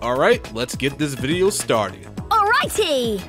Alright, let's get this video started. Alrighty!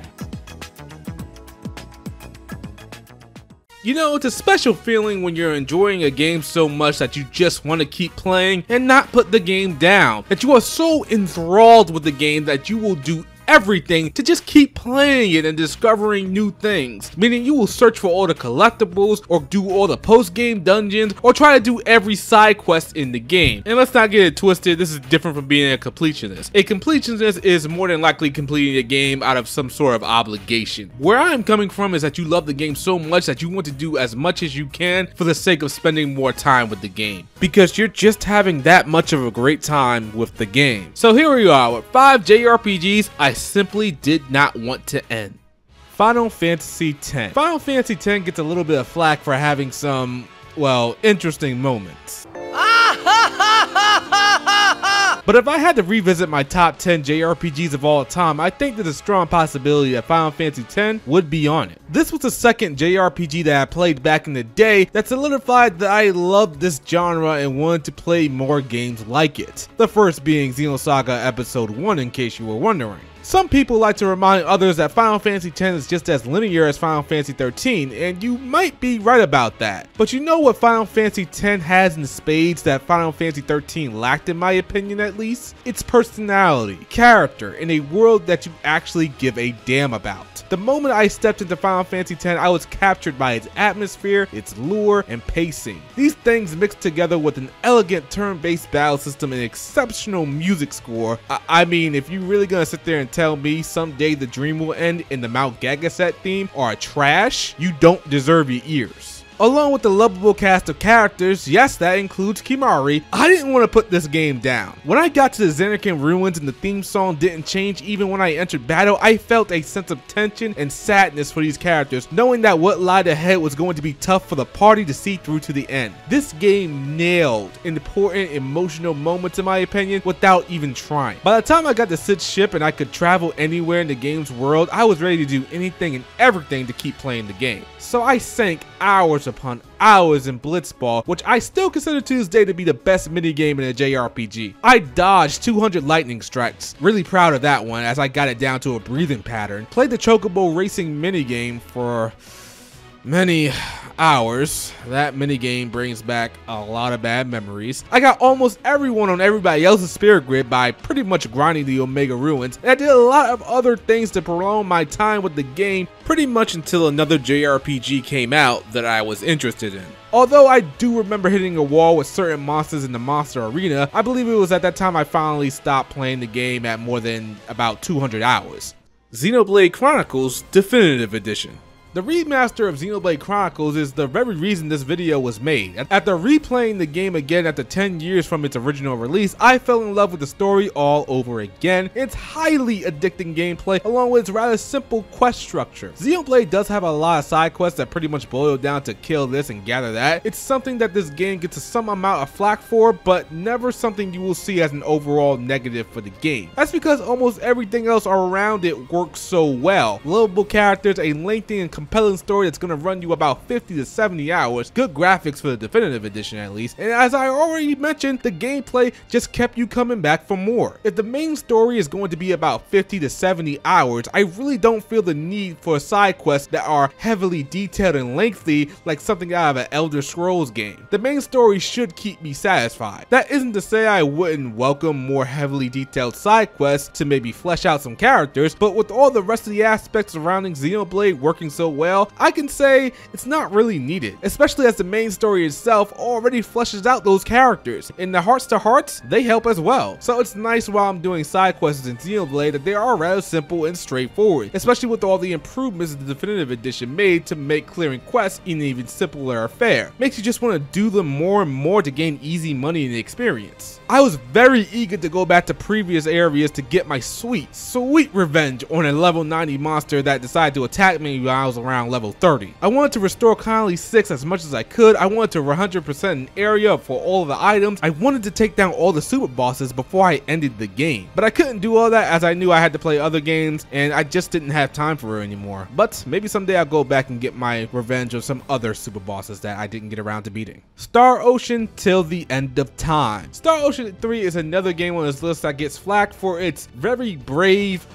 You know, it's a special feeling when you're enjoying a game so much that you just want to keep playing and not put the game down. That you are so enthralled with the game that you will do everything to just keep playing it and discovering new things. Meaning you will search for all the collectibles or do all the post-game dungeons or try to do every side quest in the game. And let's not get it twisted, this is different from being a completionist. A completionist is more than likely completing a game out of some sort of obligation. Where I'm coming from is that you love the game so much that you want to do as much as you can for the sake of spending more time with the game. Because you're just having that much of a great time with the game. So here we are with 5 JRPGs I simply did not want to end. Final Fantasy X. Final Fantasy X gets a little bit of flack for having some, well, interesting moments. But if I had to revisit my top 10 JRPGs of all time, I think there's a strong possibility that Final Fantasy X would be on it. This was the second JRPG that I played back in the day that solidified that I loved this genre and wanted to play more games like it. The first being Xenosaga Episode 1, in case you were wondering. Some people like to remind others that Final Fantasy X is just as linear as Final Fantasy 13, and you might be right about that. But you know what Final Fantasy X has in spades that Final Fantasy 13 lacked, in my opinion at least? Its personality, character, and a world that you actually give a damn about. The moment I stepped into Final Fantasy X, I was captured by its atmosphere, its lure, and pacing. These things mixed together with an elegant turn-based battle system and exceptional music score. I mean, if you're really gonna sit there and tell me someday the dream will end and the Mount Gagaset theme are trash, you don't deserve your ears. Along with the lovable cast of characters, yes, that includes Kimahri, I didn't want to put this game down. When I got to the Xenakon ruins and the theme song didn't change even when I entered battle, I felt a sense of tension and sadness for these characters, knowing that what lied ahead was going to be tough for the party to see through to the end. This game nailed important emotional moments in my opinion without even trying. By the time I got to Cid's ship and I could travel anywhere in the game's world, I was ready to do anything and everything to keep playing the game. So I sank hours upon hours in Blitzball, which I still consider to this day to be the best minigame in a JRPG. I dodged 200 lightning strikes. Really proud of that one as I got it down to a breathing pattern. Played the Chocobo racing minigame for many hours. That minigame brings back a lot of bad memories. I got almost everyone on everybody else's spirit grid by pretty much grinding the Omega Ruins, and I did a lot of other things to prolong my time with the game pretty much until another JRPG came out that I was interested in. Although I do remember hitting a wall with certain monsters in the monster arena, I believe it was at that time I finally stopped playing the game at more than about 200 hours. Xenoblade Chronicles Definitive Edition. The remaster of Xenoblade Chronicles is the very reason this video was made. After replaying the game again after 10 years from its original release, I fell in love with the story all over again. It's highly addicting gameplay along with its rather simple quest structure. Xenoblade does have a lot of side quests that pretty much boil down to kill this and gather that. It's something that this game gets some amount of flack for, but never something you will see as an overall negative for the game. That's because almost everything else around it works so well. Lovable characters, a lengthy and compelling story that's going to run you about 50 to 70 hours, good graphics for the definitive edition at least, and as I already mentioned, the gameplay just kept you coming back for more. If the main story is going to be about 50 to 70 hours, I really don't feel the need for side quests that are heavily detailed and lengthy like something out of an Elder Scrolls game. The main story should keep me satisfied. That isn't to say I wouldn't welcome more heavily detailed side quests to maybe flesh out some characters, but with all the rest of the aspects surrounding Xenoblade working so well, I can say it's not really needed, especially as the main story itself already fleshes out those characters. In the hearts to hearts, they help as well. So it's nice while I'm doing side quests in Xenoblade that they are rather simple and straightforward, especially with all the improvements the definitive edition made to make clearing quests an even simpler affair. Makes you just want to do them more and more to gain easy money and experience. I was very eager to go back to previous areas to get my sweet revenge on a level 90 monster that decided to attack me while I was was around level 30. I wanted to restore Colony 6 as much as I could. I wanted to 100% an area for all of the items. I wanted to take down all the super bosses before I ended the game. But I couldn't do all that as I knew I had to play other games and I just didn't have time for it anymore. But maybe someday I'll go back and get my revenge of some other super bosses that I didn't get around to beating. Star Ocean Till the End of Time. Star Ocean 3 is another game on this list that gets flack for its very brave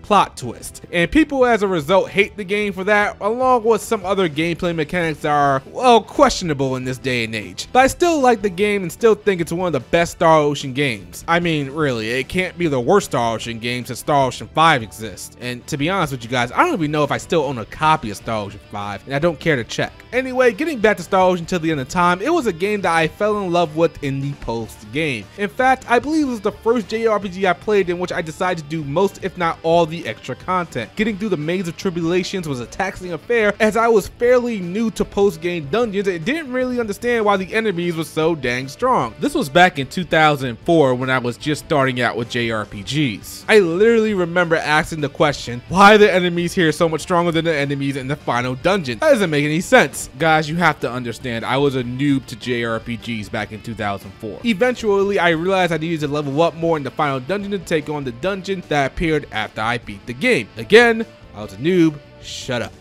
plot twist, and people as a result hate the game for that, along with some other gameplay mechanics that are, well, questionable in this day and age. But I still like the game and still think it's one of the best Star Ocean games. I mean, really, it can't be the worst Star Ocean game since Star Ocean 5 exists. And to be honest with you guys, I don't even know if I still own a copy of Star Ocean 5, and I don't care to check. Anyway, getting back to Star Ocean Till the End of Time, it was a game that I fell in love with in the post-game. In fact, I believe it was the first JRPG I played in which I decided to do most, if not all, the extra content. Getting through the Maze of Tribulations was a taxing affair as I was fairly new to post-game dungeons and didn't really understand why the enemies were so dang strong. This was back in 2004 when I was just starting out with JRPGs. I literally remember asking the question, why are the enemies here so much stronger than the enemies in the final dungeon? That doesn't make any sense. Guys, you have to understand, I was a noob to JRPGs back in 2004. Eventually, I realized I needed to level up more in the final dungeon to take on the dungeon that appeared after I beat the game. Again, I was a noob. Shut up.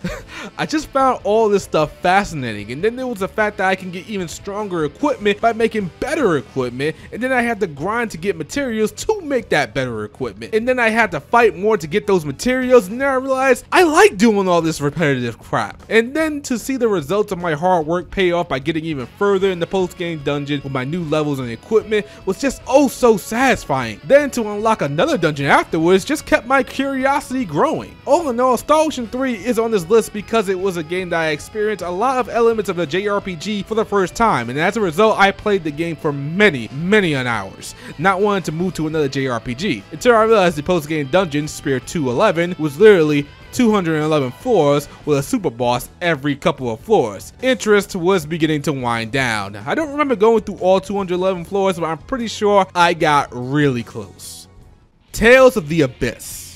I just found all this stuff fascinating, and then there was the fact that I can get even stronger equipment by making better equipment, and then I had to grind to get materials to make that better equipment, and then I had to fight more to get those materials, and then I realized I like doing all this repetitive crap. And then to see the results of my hard work pay off by getting even further in the post-game dungeon with my new levels and equipment was just oh so satisfying. Then to unlock another dungeon afterwards just kept my curiosity growing. All in all, Star Ocean 3 is on this list because it was a game that I experienced a lot of elements of a JRPG for the first time, and as a result I played the game for many hours, not wanting to move to another JRPG, until I realized the post-game dungeon, Spear 211, was literally 211 floors with a super boss every couple of floors. Interest was beginning to wind down. I don't remember going through all 211 floors, but I'm pretty sure I got really close. Tales of the Abyss.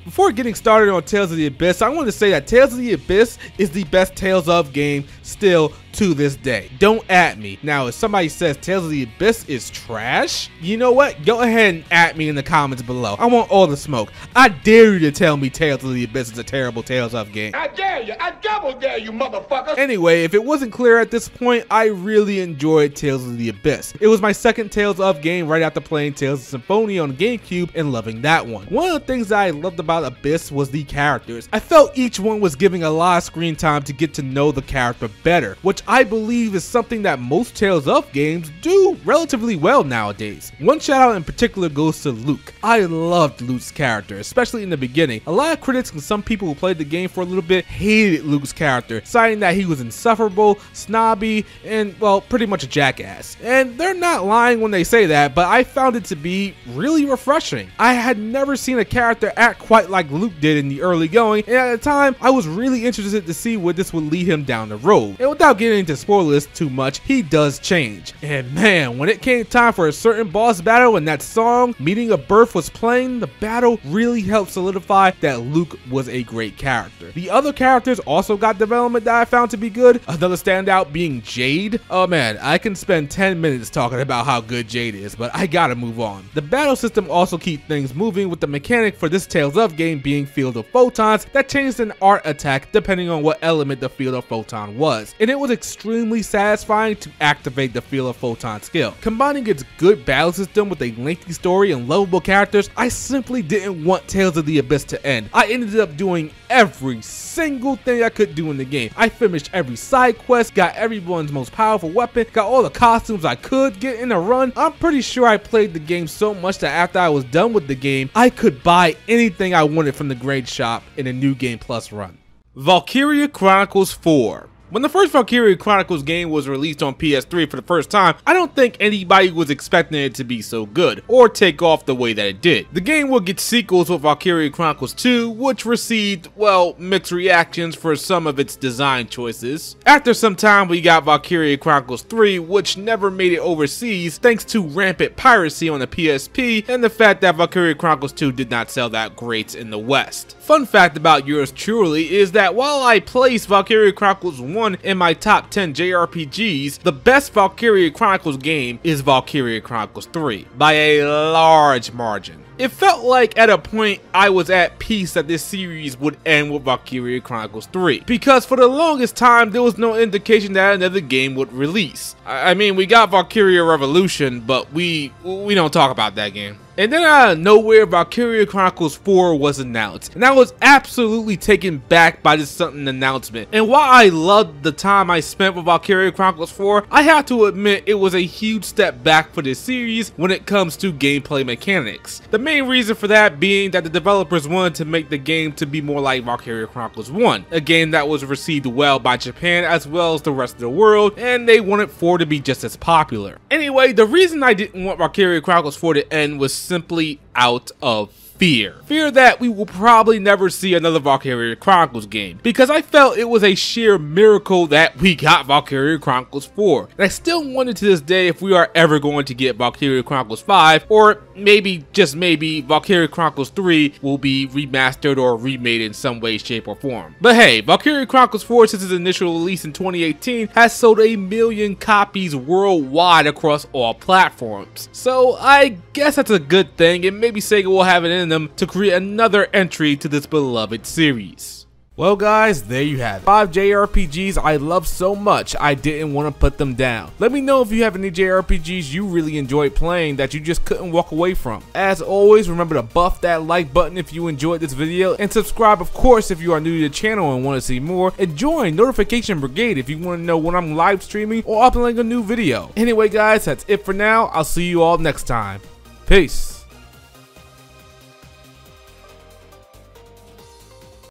Before getting started on Tales of the Abyss, I want to say that Tales of the Abyss is the best Tales of game still to this day. Don't at me. Now, if somebody says Tales of the Abyss is trash, you know what? Go ahead and at me in the comments below. I want all the smoke. I dare you to tell me Tales of the Abyss is a terrible Tales of game. I dare you. I double dare you, motherfucker. Anyway, if it wasn't clear at this point, I really enjoyed Tales of the Abyss. It was my second Tales of game right after playing Tales of Symphonia on GameCube and loving that one. One of the things that I loved about Abyss was the characters. I felt each one was giving a lot of screen time to get to know the character better, which I believe is something that most Tales of games do relatively well nowadays. One shout out in particular goes to Luke. I loved Luke's character, especially in the beginning. A lot of critics and some people who played the game for a little bit hated Luke's character, citing that he was insufferable, snobby, and well, pretty much a jackass. And they're not lying when they say that, but I found it to be really refreshing. I had never seen a character act quite like Luke did in the early going, and at the time, I was really interested to see where this would lead him down the road. And without getting into spoilers too much, he does change. And man, when it came time for a certain boss battle and that song, Meaning of Birth, was playing, the battle really helped solidify that Luke was a great character. The other characters also got development that I found to be good, another standout being Jade. Oh man, I can spend 10 minutes talking about how good Jade is, but I gotta move on. The battle system also keeps things moving, with the mechanic for this Tales of game being Field of Photons that changed an art attack depending on what element the Field of Photon was, and it was extremely satisfying to activate the Field of Photon skill. Combining its good battle system with a lengthy story and lovable characters, I simply didn't want Tales of the Abyss to end. I ended up doing every single thing I could do in the game. I finished every side quest, got everyone's most powerful weapon, got all the costumes I could get in a run. I'm pretty sure I played the game so much that after I was done with the game, I could buy anything I wanted from the grade shop in a New Game Plus run. Valkyrie Chronicles 4. When the first Valkyrie Chronicles game was released on PS3 for the first time, I don't think anybody was expecting it to be so good, or take off the way that it did. The game would get sequels with Valkyrie Chronicles 2, which received, well, mixed reactions for some of its design choices. After some time, we got Valkyrie Chronicles 3, which never made it overseas thanks to rampant piracy on the PSP and the fact that Valkyrie Chronicles 2 did not sell that great in the West. Fun fact about yours truly is that while I placed Valkyrie Chronicles 1 in my top 10 JRPGs, the best Valkyrie Chronicles game is Valkyrie Chronicles 3 by a large margin. It felt like at a point I was at peace that this series would end with Valkyrie Chronicles 3, because for the longest time there was no indication that another game would release. I mean, we got Valkyrie Revolution, but we don't talk about that game. And then out of nowhere, Valkyrie Chronicles 4 was announced, and I was absolutely taken back by this sudden announcement. And while I loved the time I spent with Valkyrie Chronicles 4, I have to admit it was a huge step back for this series when it comes to gameplay mechanics. The main reason for that being that the developers wanted to make the game to be more like Valkyrie Chronicles 1, a game that was received well by Japan as well as the rest of the world, and they wanted 4 to be just as popular. Anyway, the reason I didn't want Valkyrie Chronicles 4 to end was simply out of fear. Fear that we will probably never see another Valkyrie Chronicles game, because I felt it was a sheer miracle that we got Valkyrie Chronicles 4. And I still wonder to this day if we are ever going to get Valkyrie Chronicles 5, or maybe, just maybe, Valkyrie Chronicles 3 will be remastered or remade in some way, shape, or form. But hey, Valkyrie Chronicles 4 since its initial release in 2018 has sold 1 million copies worldwide across all platforms. So I guess that's a good thing, and maybe Sega will have it in them to create another entry to this beloved series. Well guys, there you have it. 5 JRPGs I love so much I didn't want to put them down. Let me know if you have any JRPGs you really enjoyed playing that you just couldn't walk away from. As always, remember to buff that like button if you enjoyed this video, and subscribe of course if you are new to the channel and want to see more, and join Notification Brigade if you want to know when I'm live streaming or uploading a new video. Anyway guys, that's it for now. I'll see you all next time. Peace.